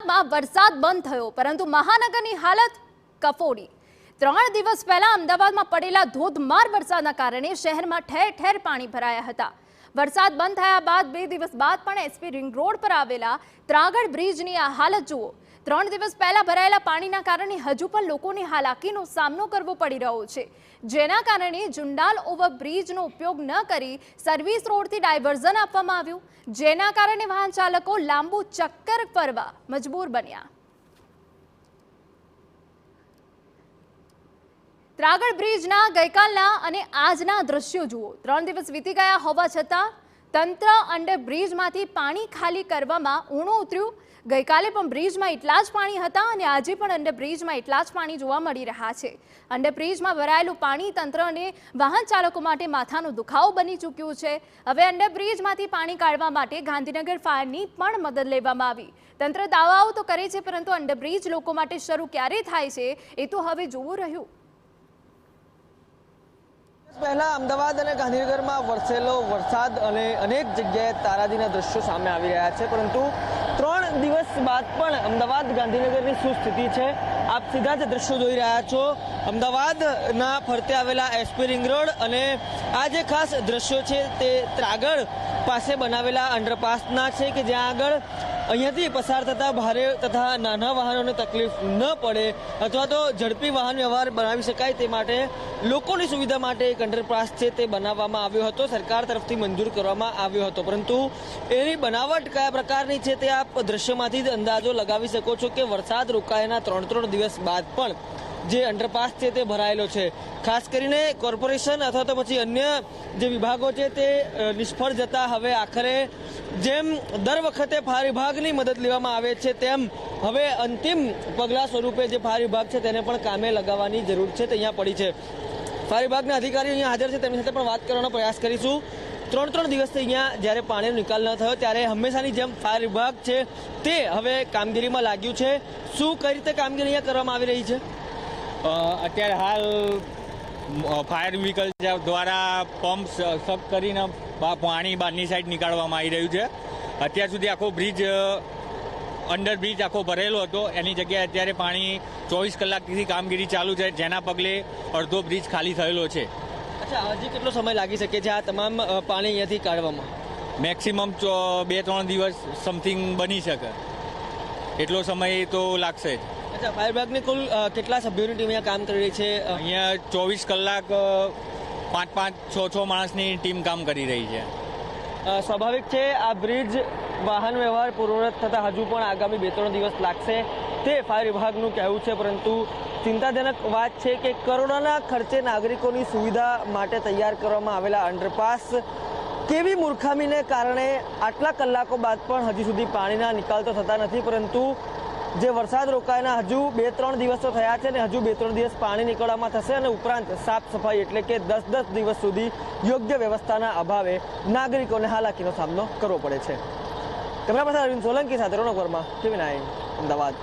અમદાવાદમાં વરસાદ બંધ થયો, પરંતુ મહાનગરની હાલત કફોડી। 3 દિવસ પહેલા અમદાવાદમાં પડેલા ધોધમાર વરસાદના કારણે શહેરમાં ઠેર ઠેર પાણી ભરાયા હતા। વરસાદ બંધ થયા બાદ 2 દિવસ બાદ પણ એસપી રિંગ રોડ પર આવેલા ત્રાગડ બ્રિજની આ હાલત જુઓ। 3 દિવસ પહેલા ભરાયેલા પાણીના કારણે હજુ પણ લોકોને હાલાકીનો સામનો કરવો પડી રહ્યો છે, જેના કારણે જુંડાલ ઓવરબ્રિજનો ઉપયોગ ન કરી સર્વિસ રોડથી ડાયવર્ઝન આપવામાં આવ્યું, જેના કારણે વાહન ચાલકો લાંબુ ચક્કર ફરવા મજબૂર બન્યા। ત્રાગડ બ્રિજના ગઈકાલના અને આજના દ્રશ્યો જુઓ। 3 દિવસ વીતી ગયા હોવા છતાં તંત્ર અંડરબ્રિજમાંથી પાણી ખાલી કરવામાં ઊણું ઉતર્યું। ગઈકાલે પણ બ્રિજમાં એટલા જ પાણી હતા અને આજે પણ અંડરબ્રિજમાં એટલા જ પાણી જોવા મળી રહ્યા છે। અંડરબ્રિજમાં ભરાયેલું પાણી તંત્ર અને વાહન ચાલકો માટે માથાનો દુખાવો બની ચૂક્યું છે। હવે અંડરબ્રિજમાંથી પાણી કાઢવા માટે ગાંધીનગર ફાયરની પણ મદદ લેવામાં આવી। તંત્ર દાવાઓ તો કરે છે, પરંતુ અંડરબ્રિજ લોકો માટે શરૂ ક્યારે થાય છે એ તો હવે જોવું રહ્યું। પહેલા અમદાવાદ અને ગાંધીનગરમાં વરસેલો વરસાદ અને અનેક જગ્યાએ તારાજીના દ્રશ્યો સામે આવી રહ્યા છે, પરંતુ 3 દિવસ બાદ પણ અમદાવાદ ગાંધીનગરની શું સ્થિતિ છે આપ સીધા જ દ્રશ્યો જોઈ રહ્યા છો। અમદાવાદના ફરતે આવેલા એસપી રિંગ રોડ અને આ જે ખાસ દ્રશ્યો છે તે ત્રાગડ પાસે બનાવેલા અંડરપાસના છે કે જ્યાં આગળ અહીંયાથી પસાર થતા ભારે તથા નાના વાહનોને તકલીફ ન પડે અથવા તો ઝડપી વાહન વ્યવહાર બનાવી શકાય તે માટે લોકોની સુવિધા માટે એક અંડરપાસ છે તે બનાવવામાં આવ્યો હતો, સરકાર તરફથી મંજૂર કરવામાં આવ્યો હતો, પરંતુ એની બનાવટ કયા પ્રકારની છે તે આપ દ્રશ્યમાંથી જ અંદાજો લગાવી શકો છો કે વરસાદ રોકાયાના 3 દિવસ બાદ પણ જે અંડરપાસ છે તે ભરાયેલો છે। ખાસ કરીને કોર્પોરેશન અથવા તો પછી અન્ય જે વિભાગો છે તે નિષ્ફળ જતા હવે આખરે જેમ દર વખતે ફાયર વિભાગની મદદ લેવામાં આવે છે તેમ હવે અંતિમ પગલાં સ્વરૂપે જે ફાયર વિભાગ છે તેને પણ કામે લગાવવાની જરૂર છે તે અહીંયા પડી છે। ફાયર વિભાગના અધિકારીઓ અહીંયા હાજર છે, તેમની સાથે પણ વાત કરવાનો પ્રયાસ કરીશું। 3 દિવસથી અહીંયા જ્યારે પાણીનો નિકાલ ન થયો ત્યારે હંમેશાની જેમ ફાયર વિભાગ છે તે હવે કામગીરીમાં લાગ્યું છે। શું કઈ રીતે કામગીરી અહીંયા કરવામાં આવી રહી છે? અત્યારે હાલ ફાયર વ્હીકલ દ્વારા પંપ સબ કરીને પાણી બહારની સાઈડ નીકાળવામાં આવી રહ્યું છે। અત્યાર સુધી આખો બ્રિજ અંડરબ્રિજ આખો ભરેલો હતો, એની જગ્યાએ અત્યારે પાણી 24 કલાકથી કામગીરી ચાલુ છે, જેના પગલે અડધો બ્રિજ ખાલી થયેલો છે। અચ્છા, હજી કેટલો સમય લાગી શકે છે આ તમામ પાણી અહીંયાથી કાઢવામાં? મેક્સિમમ 2-3 દિવસ સમથિંગ બની શકે, એટલો સમય તો લાગશે જ। અચ્છા, ફાયર વિભાગની કુલ કેટલા સભ્યોની ટીમ અહીંયા કામ કરી રહી છે? અહીંયા 24 કલાક 5-6 માણસની ટીમ કામ કરી રહી છે। સ્વાભાવિક છે આ બ્રિજ વાહન વ્યવહાર પૂર્વવત થતાં હજુ પણ આગામી 2-3 દિવસ લાગશે તે ફાયર વિભાગનું કહેવું છે, પરંતુ ચિંતાજનક વાત છે કે કરોડોના ખર્ચે નાગરિકોની સુવિધા માટે તૈયાર કરવામાં આવેલા અંડરપાસ કેવી મૂર્ખામીને કારણે આટલા કલાકો બાદ પણ હજી સુધી પાણીના નિકાલ તો થતા નથી, પરંતુ જે વરસાદ રોકાયાના હજુ 2-3 દિવસ તો થયા છે ને હજુ 2-3 દિવસ પાણી નીકળવામાં થશે અને ઉપરાંત સાફ સફાઈ એટલે કે 10 દિવસ સુધી યોગ્ય વ્યવસ્થાના અભાવે નાગરિકોને હાલાકીનો સામનો કરવો પડે છે। કેમેરા પર્સન અરવિંદ સોલંકી સાથે રોનક વર્મા, TV9 અમદાવાદ।